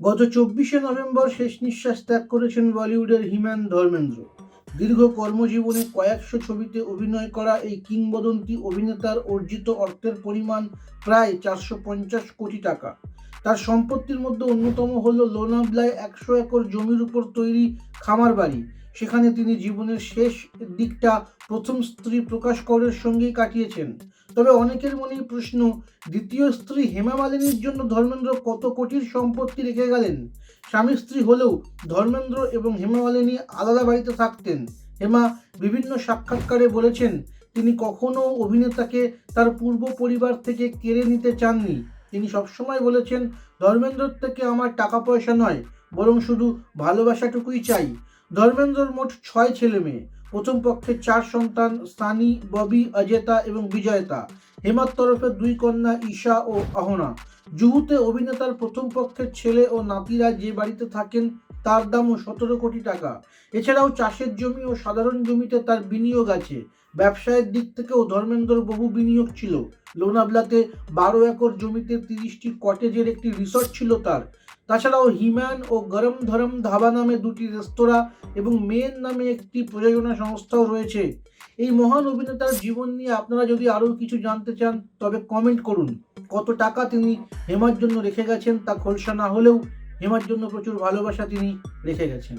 গত 24শে নভেম্বর শেষ নিঃশ্বাস ত্যাগ করেছেন বলিউডের হিম্যান ধর্মেন্দ্র। দীর্ঘ কর্মজীবনে কয়েকশো ছবিতে অভিনয় করা এই কিংবদন্তি অভিনেতার অর্জিত অর্থের পরিমাণ প্রায় 450 কোটি টাকা। তার সম্পত্তির মধ্যে অন্যতম হল লোনাভলায় 100 একর জমির উপর তৈরি খামার বাড়ি। সেখানে তিনি জীবনের শেষ দিকটা প্রথম স্ত্রী প্রকাশ করের সঙ্গেই কাটিয়েছেন। তবে অনেকের মনেই প্রশ্ন, দ্বিতীয় স্ত্রী হেমা মালিনীর জন্য ধর্মেন্দ্র কত কোটির সম্পত্তি রেখে গেলেন? স্বামী স্ত্রী হলেও ধর্মেন্দ্র এবং হেমা মালিনী আলাদা বাড়িতে থাকতেন। হেমা বিভিন্ন সাক্ষাৎকারে বলেছেন, তিনি কখনো অভিনেতাকে তার পূর্ব পরিবার থেকে কেড়ে নিতে চাননি। তিনি সবসময় বলেছেন, ধর্মেন্দ্রর থেকে আমার টাকা পয়সা নয়, বরং শুধু ভালোবাসাটুকুই চাই। ধর্মেন্দ্রর মোট 6 ছেলে মেয়ে। প্রথম পক্ষে 4 সন্তান, সানি, ববি, অজেতা এবং বিজয়তা। হেমার তরফে 2 কন্যা, ঈশা ও অহনা। জুহুতে অভিনেতার প্রথম পক্ষের ছেলে ও নাতিরা যে বাড়িতে থাকেন তার দামও 17 কোটি টাকা। এছাড়াও চাষের জমি ও সাধারণ জমিতে তার বিনিয়োগ আছে। ব্যবসায়ের দিক থেকেও ধর্মেন্দ্রর বহু বিনিয়োগ ছিল। লোনাভলাতে 12 একর জমিতে 30টি কটেজের একটি রিসর্ট ছিল তার। তাছাড়াও হিম্যান ও গরম ধরম ধাবা নামে 2টি রেস্তোরাঁ এবং মেন নামে একটি প্রযোজনা সংস্থাও রয়েছে। এই মহান অভিনেতার জীবন নিয়ে আপনারা যদি আরও কিছু জানতে চান তবে কমেন্ট করুন। কত টাকা তিনি হেমার জন্য রেখে গেছেন তা খোলসা না হলেও হেমার জন্য প্রচুর ভালোবাসা তিনি রেখে গেছেন।